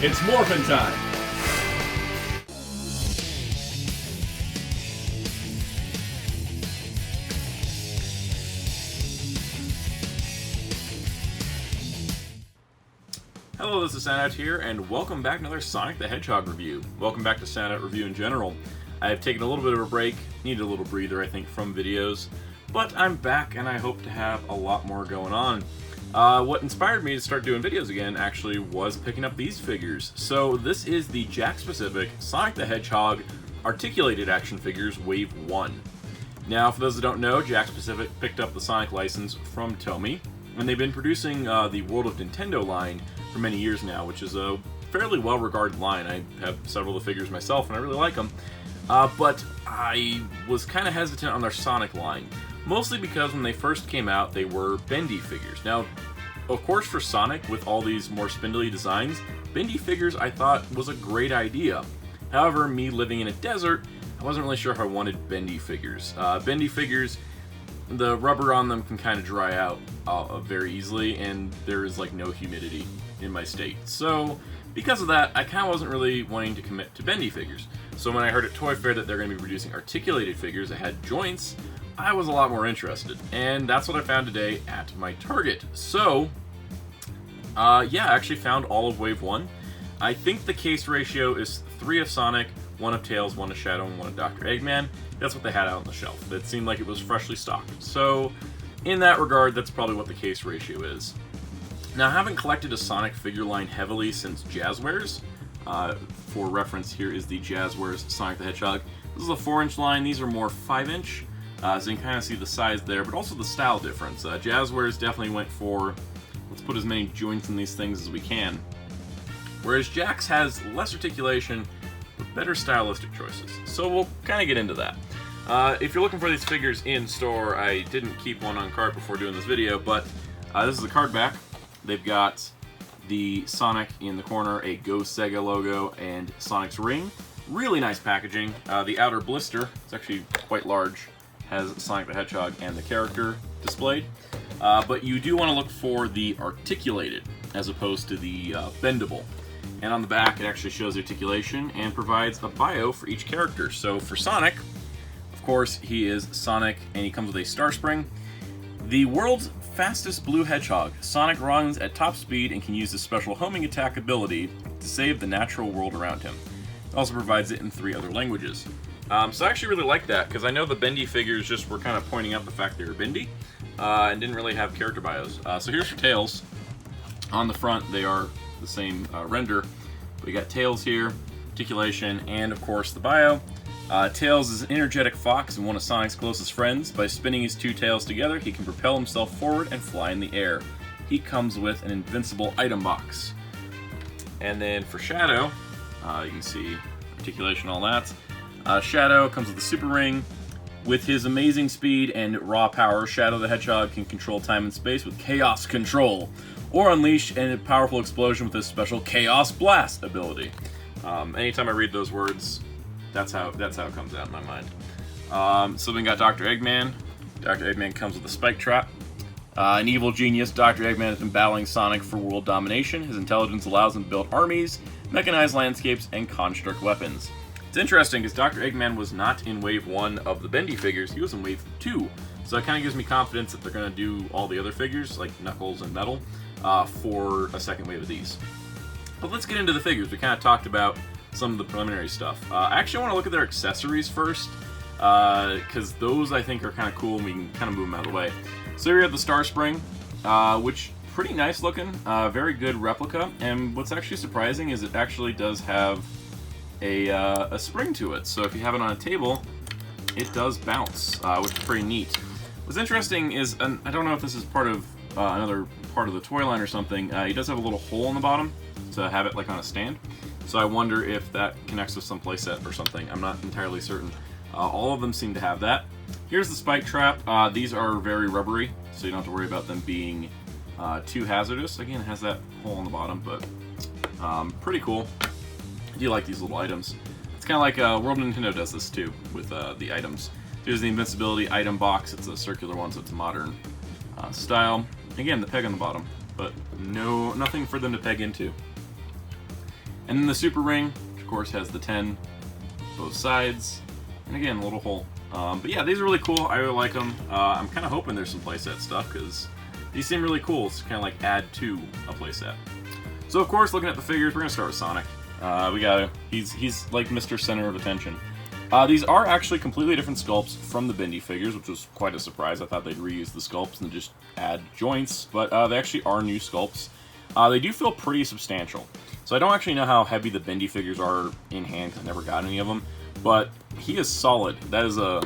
It's morphin' time! Hello, this is Soundout here, and welcome back to another Sonic the Hedgehog review. Welcome back to Soundout review in general. I've taken a little bit of a break, needed a little breather, I think, from videos, but I'm back and I hope to have a lot more going on. What inspired me to start doing videos again actually was picking up these figures. So this is the Jakks specific Sonic the Hedgehog articulated action figures Wave 1. Now, for those that don't know, Jakks Pacific picked up the Sonic license from Tomy, and they've been producing the World of Nintendo line for many years now, which is a fairly well-regarded line. I have several of the figures myself, and I really like them. But I was kind of hesitant on their Sonic line, mostly because when they first came out, they were bendy figures. Now, of course, for Sonic, with all these more spindly designs, bendy figures I thought was a great idea. However, me living in a desert, I wasn't really sure if I wanted bendy figures. Bendy figures, the rubber on them can kind of dry out very easily, and there is like no humidity in my state. So, because of that, I kind of wasn't really wanting to commit to bendy figures. So when I heard at Toy Fair that they're going to be producing articulated figures that had joints, I was a lot more interested. And that's what I found today at my Target. So, yeah, I actually found all of Wave 1. I think the case ratio is 3 of Sonic, 1 of Tails, 1 of Shadow, and 1 of Dr. Eggman. That's what they had out on the shelf. It seemed like it was freshly stocked. So, in that regard, that's probably what the case ratio is. Now, I haven't collected a Sonic figure line heavily since Jazzwares. For reference, here is the Jazzwares Sonic the Hedgehog. This is a 4-inch line. These are more 5-inch. So you can kind of see the size there, but also the style difference. Jazzwares definitely went for, let's put as many joints in these things as we can. Whereas Jakks has less articulation, but better stylistic choices. So we'll kind of get into that. If you're looking for these figures in store, I didn't keep one on cart before doing this video, but this is the card back. They've got the Sonic in the corner, a Go Sega logo, and Sonic's ring. Really nice packaging. The outer blister, it's actually quite large, has Sonic the Hedgehog and the character displayed. But you do want to look for the articulated as opposed to the bendable. And on the back, it actually shows articulation and provides a bio for each character. So for Sonic, of course, he is Sonic, and he comes with a Star Spring. The world's fastest blue hedgehog, Sonic runs at top speed and can use his special homing attack ability to save the natural world around him. It also provides it in 3 other languages. So I actually really like that, because I know the bendy figures just were kind of pointing out the fact they were bendy, and didn't really have character bios. So here's for Tails. On the front, they are the same render. We got Tails here, articulation, and of course the bio. Tails is an energetic fox and one of Sonic's closest friends. By spinning his 2 tails together, he can propel himself forward and fly in the air. He comes with an invincible item box. And then for Shadow, you can see articulation, all that. Shadow comes with a super ring. With his amazing speed and raw power, Shadow the Hedgehog can control time and space with Chaos Control, or unleash a powerful explosion with his special Chaos Blast ability. Anytime I read those words, that's how it comes out in my mind. So we got Dr. Eggman. Dr. Eggman comes with a spike trap. An evil genius, Dr. Eggman has been battling Sonic for world domination. His intelligence allows him to build armies, mechanize landscapes, and construct weapons. It's interesting because Dr. Eggman was not in Wave 1 of the bendy figures, he was in Wave 2. So it kind of gives me confidence that they're going to do all the other figures, like Knuckles and Metal, for a second wave of these. But let's get into the figures. We kind of talked about some of the preliminary stuff. I actually want to look at their accessories first, because those I think are kind of cool, and we can kind of move them out of the way. So here we have the Star Spring, which pretty nice looking, very good replica, and what's actually surprising is it actually does have a spring to it. So if you have it on a table, it does bounce, which is pretty neat. What's interesting is, and I don't know if this is part of another part of the toy line or something, he does have a little hole in the bottom to have it like on a stand. So I wonder if that connects with some playset or something. I'm not entirely certain. All of them seem to have that. Here's the spike trap. These are very rubbery, so you don't have to worry about them being too hazardous. Again, it has that hole in the bottom, but pretty cool. I do like these little items. It's kind of like World Nintendo does this too with the items. Here's the invincibility item box. It's a circular one, so it's a modern style. Again, the peg on the bottom, but nothing for them to peg into. And then the super ring, which of course has the 10 both sides, and again, a little hole. But yeah, these are really cool. I really like them. I'm kind of hoping there's some playset stuff, because these seem really cool. It's kind of like add to a playset. So of course, looking at the figures, we're gonna start with Sonic. He's like Mr. Center of Attention. These are actually completely different sculpts from the Bendy figures, which was quite a surprise. I thought they'd reuse the sculpts and just add joints, but they actually are new sculpts. They do feel pretty substantial. So I don't actually know how heavy the Bendy figures are in hand, because I never got any of them, but he is solid. That is a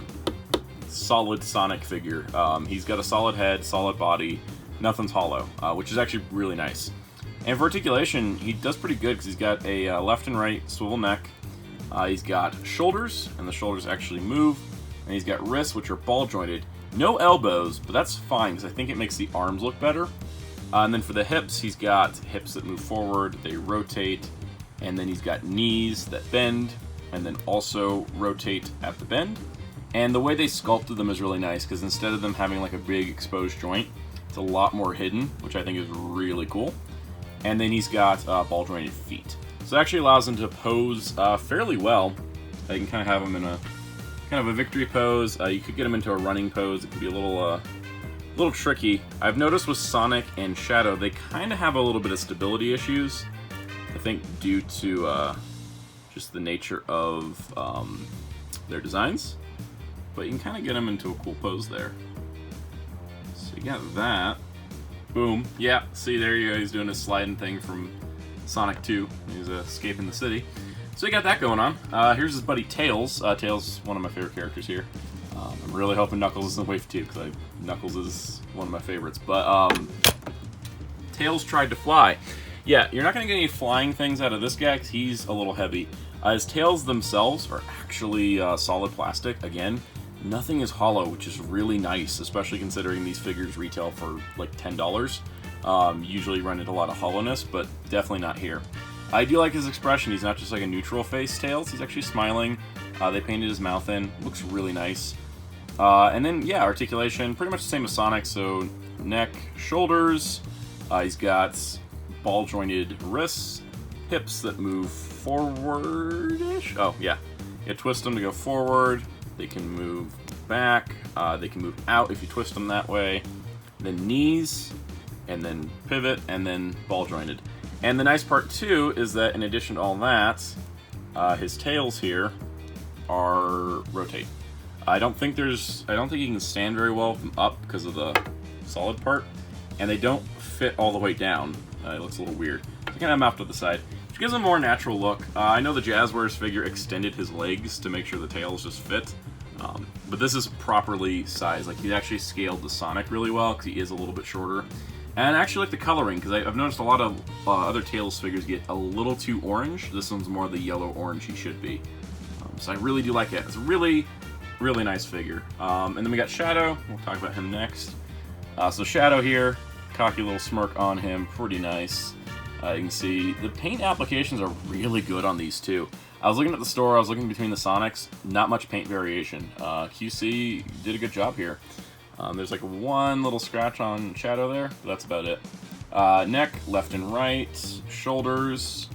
solid Sonic figure. He's got a solid head, solid body, nothing's hollow, which is actually really nice. And for articulation, he does pretty good, because he's got a left and right swivel neck. He's got shoulders, and the shoulders actually move, and he's got wrists, which are ball jointed. No elbows, but that's fine, because I think it makes the arms look better. And then for the hips, he's got hips that move forward, they rotate, and then he's got knees that bend, and then also rotate at the bend. And the way they sculpted them is really nice, because instead of them having like a big exposed joint, it's a lot more hidden, which I think is really cool. And then he's got ball jointed feet. So it actually allows him to pose fairly well. You can kind of have him in a kind of a victory pose. You could get him into a running pose. It could be a little tricky. I've noticed with Sonic and Shadow, they kind of have a little bit of stability issues. I think due to just the nature of their designs. But you can kind of get them into a cool pose there. So you got that. Boom. Yeah, see, there you go. He's doing a sliding thing from Sonic 2. He's escaping the city. So you got that going on. Here's his buddy Tails. Tails is one of my favorite characters here. I'm really hoping Knuckles is in Wave 2, because Knuckles is one of my favorites. But Tails tried to fly. Yeah, you're not going to get any flying things out of this guy, because he's a little heavy. His tails themselves are actually solid plastic. Again, nothing is hollow, which is really nice, especially considering these figures retail for like $10. Usually run into a lot of hollowness, but definitely not here. I do like his expression. He's not just like a neutral face Tails. He's actually smiling. They painted his mouth in. Looks really nice. And then, yeah, articulation, pretty much the same as Sonic. So neck, shoulders. He's got ball-jointed wrists, hips that move forward-ish. Oh, yeah. You twist them to go forward. They can move back. They can move out if you twist them that way. Then knees, and then pivot, and then ball-jointed. And the nice part, too, is that in addition to all that, his tails here are rotate. I don't think he can stand very well from up because of the solid part, and they don't fit all the way down. It looks a little weird. So you can have him off to the side, which gives him a more natural look. I know the Jazzwares figure extended his legs to make sure the tails just fit, but this is properly sized. Like, he actually scaled the Sonic really well because he is a little bit shorter. And I actually like the coloring, because I've noticed a lot of other Tails figures get a little too orange. This one's more the yellow-orange he should be. So I really do like it. It's a really, really nice figure. And then we got Shadow. We'll talk about him next. So Shadow here, cocky little smirk on him, pretty nice. You can see the paint applications are really good on these two. I was looking at the store, I was looking between the Sonics, not much paint variation. QC did a good job here. There's like one little scratch on Shadow there, but that's about it. Neck, left and right, shoulders,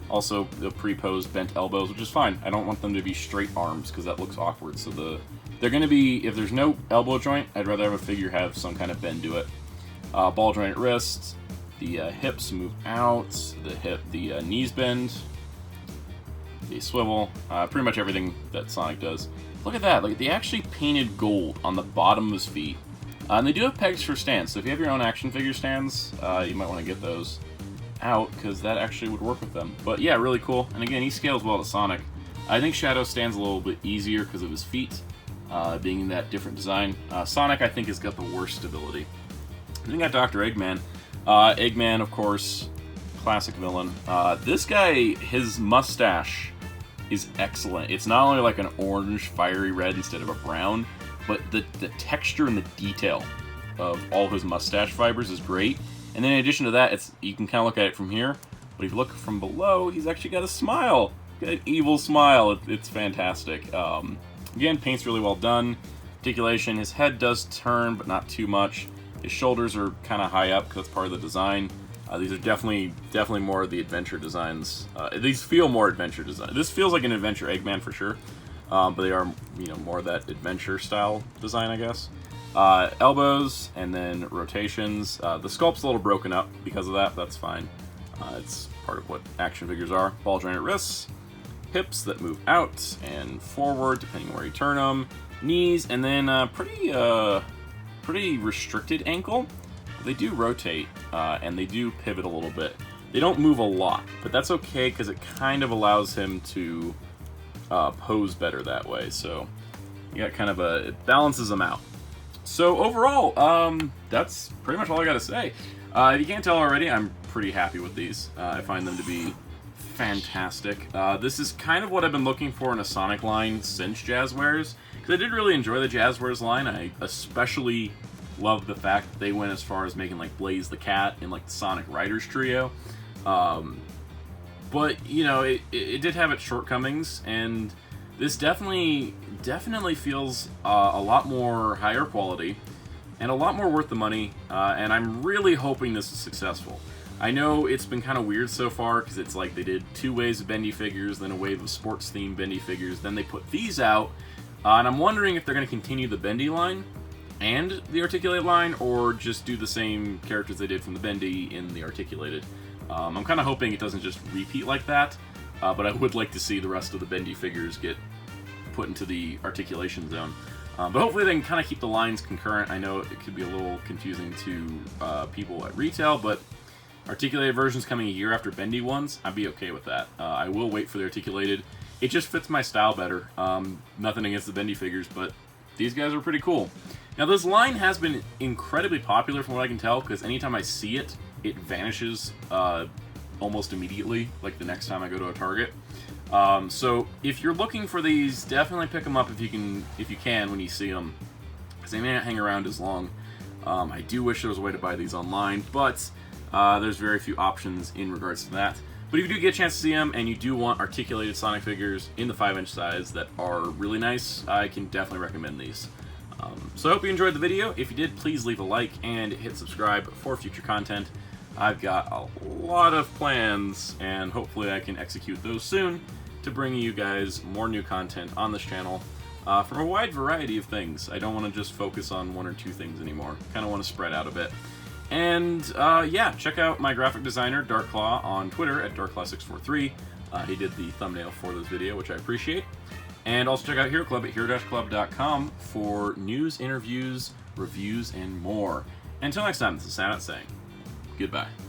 also the pre-posed bent elbows, which is fine. I don't want them to be straight arms because that looks awkward. So they're going to be, if there's no elbow joint, I'd rather have a figure have some kind of bend to it. Ball jointed wrists, the hips move out, the knees bend, they swivel, pretty much everything that Sonic does. Look at that, like they actually painted gold on the bottom of his feet. And they do have pegs for stands, so if you have your own action figure stands, you might want to get those out, because that actually would work with them. But yeah, really cool. And again, he scales well to Sonic. I think Shadow stands a little bit easier because of his feet, being in that different design. Sonic, I think, has got the worst stability. Then you got Dr. Eggman. Eggman, of course, classic villain. This guy, his mustache is excellent. It's not only like an orange, fiery red instead of a brown, but the texture and the detail of all his mustache fibers is great. And then in addition to that, you can kind of look at it from here, but if you look from below, he's actually got a smile. Got an evil smile. It's fantastic. Again, paint's really well done. Articulation, his head does turn, but not too much. His shoulders are kind of high up because that's part of the design. These are definitely more of the adventure designs. These feel more adventure design. This feels like an adventure Eggman for sure, but they are, you know, more that adventure style design, I guess. Elbows and then rotations. The sculpt's a little broken up because of that. That's fine. It's part of what action figures are. Ball jointed wrists, hips that move out and forward depending on where you turn them, knees, and then pretty restricted ankle. They do rotate, and they do pivot a little bit. They don't move a lot, but that's okay because it kind of allows him to pose better that way. So you got kind of it balances them out. So overall, that's pretty much all I got to say. If you can't tell already, I'm pretty happy with these. I find them to be fantastic. This is kind of what I've been looking for in a Sonic line since Jazzwares, because I did really enjoy the Jazzwares line. I especially love the fact that they went as far as making like Blaze the Cat in like the Sonic Riders trio. But you know, it did have its shortcomings, and this definitely feels a lot more higher quality and a lot more worth the money, and I'm really hoping this is successful. I know it's been kind of weird so far because it's like they did 2 waves of bendy figures, then a wave of sports themed bendy figures, then they put these out, and I'm wondering if they're going to continue the bendy line and the articulated line, or just do the same characters they did from the bendy in the articulated. I'm kind of hoping it doesn't just repeat like that, but I would like to see the rest of the bendy figures get put into the articulation zone. But hopefully they can kind of keep the lines concurrent. I know it could be a little confusing to people at retail, but articulated versions coming a year after bendy ones, I'd be okay with that. I will wait for the articulated. It just fits my style better. Nothing against the bendy figures, but these guys are pretty cool. Now this line has been incredibly popular from what I can tell, because anytime I see it, it vanishes almost immediately, like the next time I go to a Target. So if you're looking for these, definitely pick them up if you can when you see them, because they may not hang around as long. I do wish there was a way to buy these online, but there's very few options in regards to that. But if you do get a chance to see them, and you do want articulated Sonic figures in the 5-inch size that are really nice, I can definitely recommend these. So I hope you enjoyed the video. If you did, please leave a like and hit subscribe for future content. I've got a lot of plans, and hopefully I can execute those soon to bring you guys more new content on this channel from a wide variety of things. I don't want to just focus on 1 or 2 things anymore. Kind of want to spread out a bit. And yeah, check out my graphic designer, Darkclaw, on Twitter at Darkclaw643. He did the thumbnail for this video, which I appreciate. And also check out Hero Club at hero-club.com for news, interviews, reviews, and more. Until next time, this is Soundout saying goodbye.